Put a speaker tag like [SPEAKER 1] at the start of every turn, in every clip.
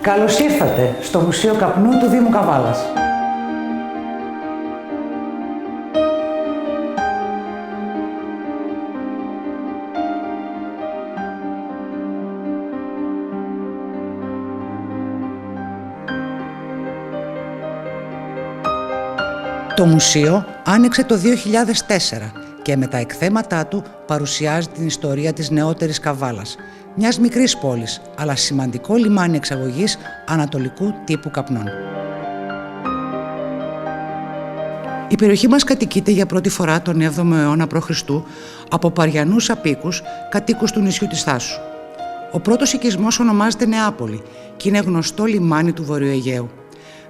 [SPEAKER 1] Καλώς ήρθατε στο Μουσείο Καπνού του Δήμου Καβάλας. Το μουσείο άνοιξε το 2004 και με τα εκθέματά του παρουσιάζει την ιστορία της νεότερης Καβάλας, μιας μικρής πόλης, αλλά σημαντικό λιμάνι εξαγωγής ανατολικού τύπου καπνών. Η περιοχή μας κατοικείται για πρώτη φορά τον 7ο αιώνα π.Χ. από Παριανούς απίκους κατοίκους του νησιού της Θάσου. Ο πρώτος οικισμός ονομάζεται Νεάπολη και είναι γνωστό λιμάνι του Βορειοαιγαίου.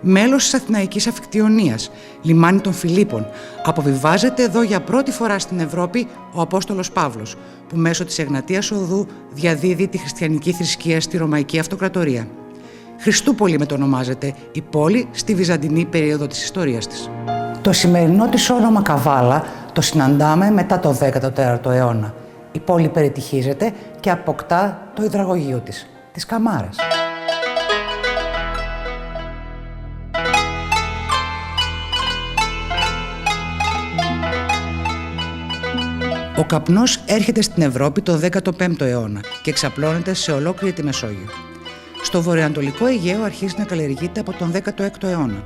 [SPEAKER 1] Μέλος της Αθηναϊκής Αμφικτιονίας, λιμάνι των Φιλίππων, αποβιβάζεται εδώ για πρώτη φορά στην Ευρώπη ο Απόστολος Παύλος, που μέσω της Εγνατίας Οδού διαδίδει τη χριστιανική θρησκεία στη Ρωμαϊκή Αυτοκρατορία. Χριστούπολη μετονομάζεται η πόλη στη βυζαντινή περίοδο της ιστορίας της. Το σημερινό της όνομα Καβάλα το συναντάμε μετά το 14ο αιώνα. Η πόλη περιτυχίζεται και αποκτά το υδραγωγείο της, τις Καμάρες. Ο καπνός έρχεται στην Ευρώπη το 15ο αιώνα και εξαπλώνεται σε ολόκληρη τη Μεσόγειο. Στο βορειοανατολικό Αιγαίο αρχίζει να καλλιεργείται από τον 16ο αιώνα.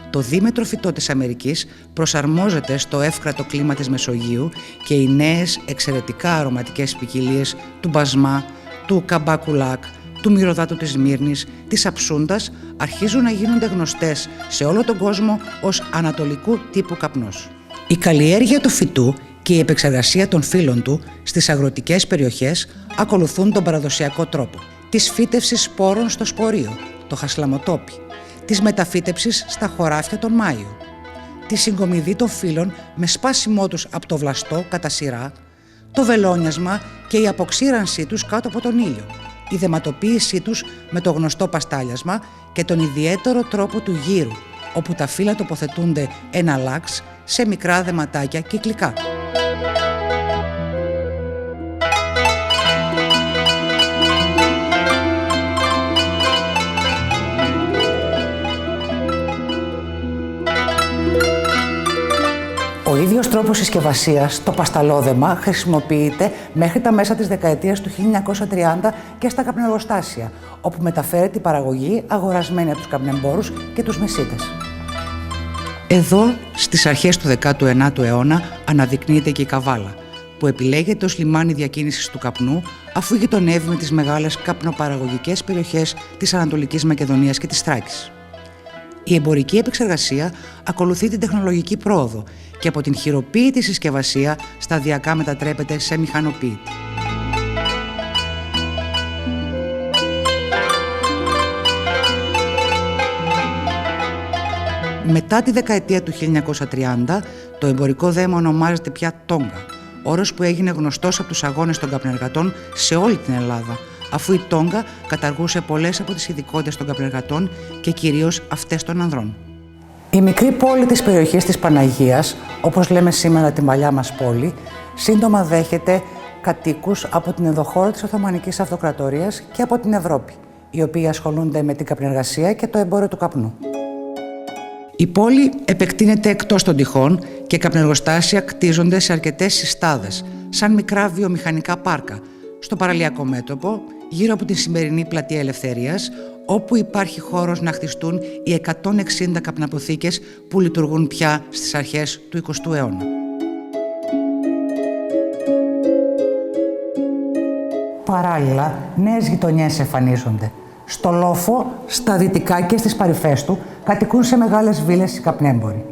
[SPEAKER 1] Το δίμετρο φυτό της Αμερικής προσαρμόζεται στο εύκρατο κλίμα της Μεσογείου και οι νέες εξαιρετικά αρωματικές ποικιλίες του μπασμά, του καμπάκουλάκ, του μυρωδάτου της Μύρνης, της αψούντας αρχίζουν να γίνονται γνωστές σε όλο τον κόσμο ως ανατολικού τύπου καπνός. Η καλλιέργεια του φυτού και η επεξεργασία των φύλων του στις αγροτικές περιοχές ακολουθούν τον παραδοσιακό τρόπο της φύτευσης σπόρων στο σπορείο, το χασλαμοτόπι, της μεταφύτευσης στα χωράφια τον Μάιο, τη συγκομιδή των φύλων με σπάσιμό τους από το βλαστό κατά σειρά, το βελόνιασμα και η αποξήρανσή τους κάτω από τον ήλιο, η δεματοποίησή τους με το γνωστό παστάλιασμα και τον ιδιαίτερο τρόπο του γύρου, όπου τα φύλλα τοποθετούνται εναλλάξ σε μικρά δεματάκια κυκλικά. Ο ίδιος τρόπος συσκευασίας, το πασταλόδεμα, χρησιμοποιείται μέχρι τα μέσα της δεκαετίας του 1930 και στα καπνεργοστάσια, όπου μεταφέρει την παραγωγή αγορασμένη από τους καπνεμπόρους και τους μεσίτες. Εδώ, στις αρχές του 19ου αιώνα, αναδεικνύεται και η Καβάλα, που επιλέγεται ως λιμάνι διακίνησης του καπνού, αφού γειτονεύει με τις μεγάλες καπνοπαραγωγικές περιοχές της Ανατολικής Μακεδονίας και της Θράκης. Η εμπορική επεξεργασία ακολουθεί την τεχνολογική πρόοδο και από την χειροποίητη συσκευασία σταδιακά μετατρέπεται σε μηχανοποίητη. Μετά τη δεκαετία του 1930, το εμπορικό δέμα ονομάζεται πια τόγκα, όρος που έγινε γνωστός από τους αγώνες των καπνεργατών σε όλη την Ελλάδα, αφού η τόγκα καταργούσε πολλές από τις ειδικότητες των καπνεργατών και κυρίως αυτές των ανδρών. Η μικρή πόλη της περιοχής της Παναγίας, όπως λέμε σήμερα την παλιά μας πόλη, σύντομα δέχεται κατοίκους από την ενδοχώρα της Οθωμανικής Αυτοκρατορίας και από την Ευρώπη, οι οποίοι ασχολούνται με την καπνεργασία και το εμπόριο του καπνού. Η πόλη επεκτείνεται εκτός των τυχών και καπνεργοστάσια κτίζονται σε αρκετές συστάδες, σαν μικρά βιομηχανικά πάρκα, στο παραλιακό μέτωπο, γύρω από την σημερινή πλατεία Ελευθερίας, όπου υπάρχει χώρος να χτιστούν οι 160 καπναποθήκες που λειτουργούν πια στις αρχές του 20ου αιώνα. Παράλληλα, νέες γειτονιές εμφανίζονται. Στο Λόφο, στα δυτικά και στις παρυφές του, κατοικούν σε μεγάλες βίλες οι καπνέμποροι.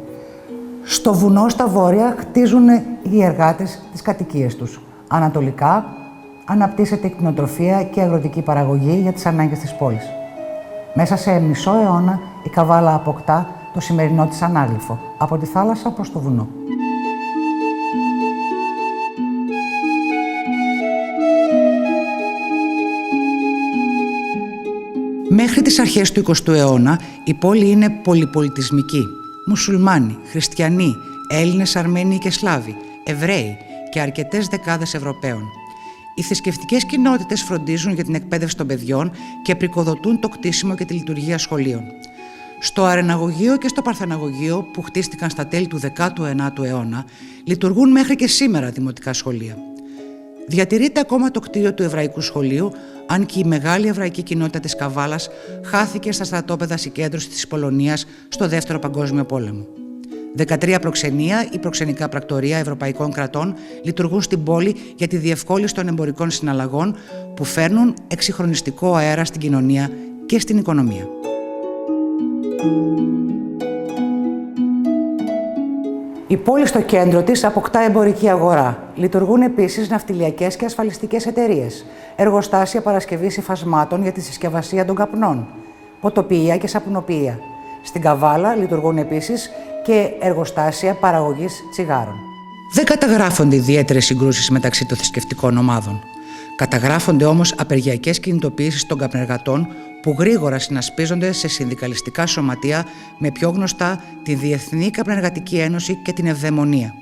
[SPEAKER 1] Στο βουνό, στα βόρεια, χτίζουν οι εργάτες τις κατοικίες τους. Ανατολικά, αναπτύσσεται η κτηνοτροφία και η αγροτική παραγωγή για τις ανάγκες της πόλης. Μέσα σε μισό αιώνα, η Καβάλα αποκτά το σημερινό της ανάγλυφο, από τη θάλασσα προς το βουνό. Μέχρι τις αρχές του 20ου αιώνα, η πόλη είναι πολυπολιτισμική. Μουσουλμάνοι, χριστιανοί, Έλληνες, Αρμένοι και Σλάβοι, Εβραίοι και αρκετές δεκάδες Ευρωπαίων. Οι θρησκευτικές κοινότητες φροντίζουν για την εκπαίδευση των παιδιών και πρικοδοτούν το κτίσιμο και τη λειτουργία σχολείων. Στο Αρεναγωγείο και στο Παρθεναγωγείο, που χτίστηκαν στα τέλη του 19ου αιώνα, λειτουργούν μέχρι και σήμερα δημοτικά σχολεία. Διατηρείται ακόμα το κτίριο του Εβραϊκού Σχολείου, αν και η μεγάλη εβραϊκή κοινότητα της Καβάλας χάθηκε στα στρατόπεδα συγκέντρωσης της Πολωνίας στο Δεύτερο Παγκόσμιο Πόλεμο. 13 προξενία ή προξενικά πρακτορεία ευρωπαϊκών κρατών λειτουργούν στην πόλη για τη διευκόλυνση των εμπορικών συναλλαγών που φέρνουν εξυγχρονιστικό αέρα στην κοινωνία και στην οικονομία. Η πόλη στο κέντρο της αποκτά εμπορική αγορά. Λειτουργούν επίσης ναυτιλιακές και ασφαλιστικές εταιρείες, εργοστάσια παρασκευής υφασμάτων για τη συσκευασία των καπνών, ποτοποιεία και σαπουνοποιεία. Στην Καβάλα λειτουργούν επίσης και εργοστάσια παραγωγής τσιγάρων. Δεν καταγράφονται ιδιαίτερες συγκρούσεις μεταξύ των θρησκευτικών ομάδων. Καταγράφονται όμως απεργιακές κινητοποιήσεις των καπνεργατών που γρήγορα συνασπίζονται σε συνδικαλιστικά σωματεία με πιο γνωστά τη Διεθνή Καπνεργατική Ένωση και την Ευδαιμονία.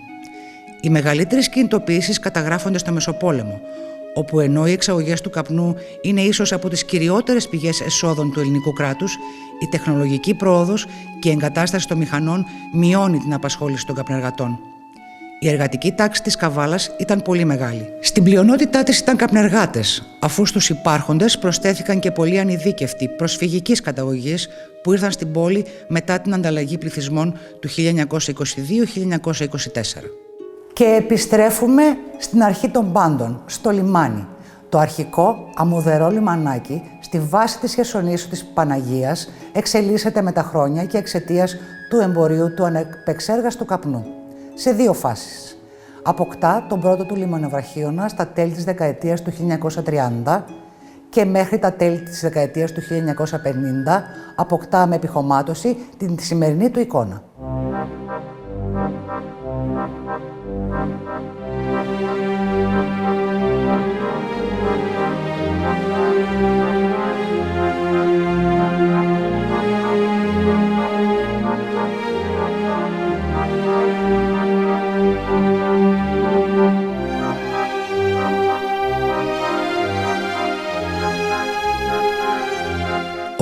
[SPEAKER 1] Οι μεγαλύτερες κινητοποιήσεις καταγράφονται στο Μεσοπόλεμο, όπου ενώ οι εξαγωγές του καπνού είναι ίσως από τις κυριότερες πηγές εσόδων του ελληνικού κράτους, η τεχνολογική πρόοδος και η εγκατάσταση των μηχανών μειώνει την απασχόληση των καπνεργατών. Η εργατική τάξη της Καβάλας ήταν πολύ μεγάλη. Στην πλειονότητά της ήταν καπνεργάτες, αφού στους υπάρχοντες προσθέθηκαν και πολλοί ανειδίκευτοι προσφυγικής καταγωγής που ήρθαν στην πόλη μετά την ανταλλαγή πληθυσμών του 1922-1924. Και επιστρέφουμε στην αρχή των πάντων, στο λιμάνι. Το αρχικό αμμουδερό λιμανάκι στη βάση της Χερσονήσου της Παναγίας εξελίσσεται με τα χρόνια και εξαιτίας του εμπορίου του ανεπεξέργαστου καπνού σε δύο φάσεις. Αποκτά τον πρώτο του λιμανοβραχίωνα στα τέλη της δεκαετίας του 1930 και μέχρι τα τέλη της δεκαετίας του 1950 αποκτά με επιχωμάτωση την σημερινή του εικόνα.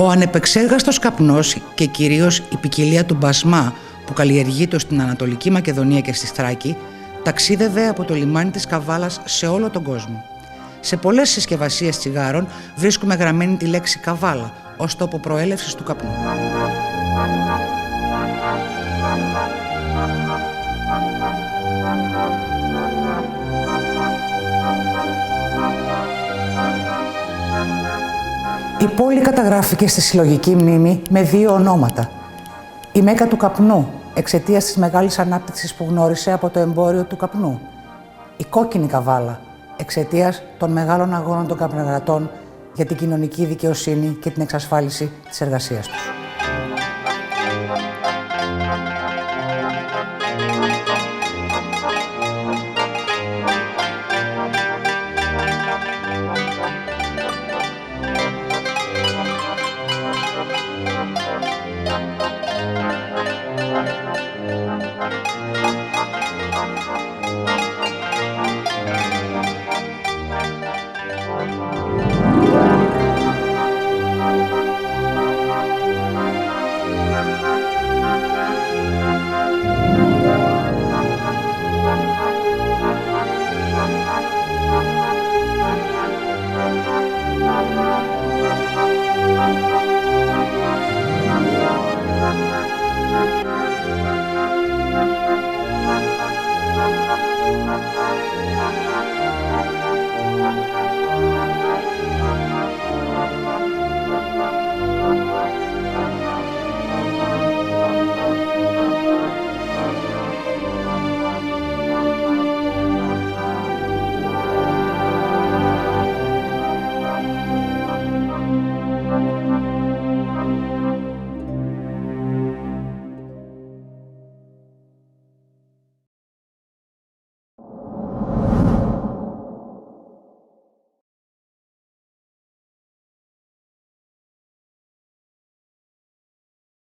[SPEAKER 1] Ο ανεπεξέργαστος καπνός και κυρίως η ποικιλία του μπασμά που καλλιεργείται στην Ανατολική Μακεδονία και στη Θράκη ταξίδευε από το λιμάνι της Καβάλας σε όλο τον κόσμο. Σε πολλές συσκευασίες τσιγάρων βρίσκουμε γραμμένη τη λέξη Καβάλα ως τόπο προέλευσης του καπνού. Η πόλη καταγράφηκε στη συλλογική μνήμη με δύο ονόματα. Η Μέκα του καπνού, εξαιτίας της μεγάλης ανάπτυξης που γνώρισε από το εμπόριο του καπνού. Η Κόκκινη Καβάλα, εξαιτίας των μεγάλων αγώνων των καπνεργατών για την κοινωνική δικαιοσύνη και την εξασφάλιση της εργασίας τους.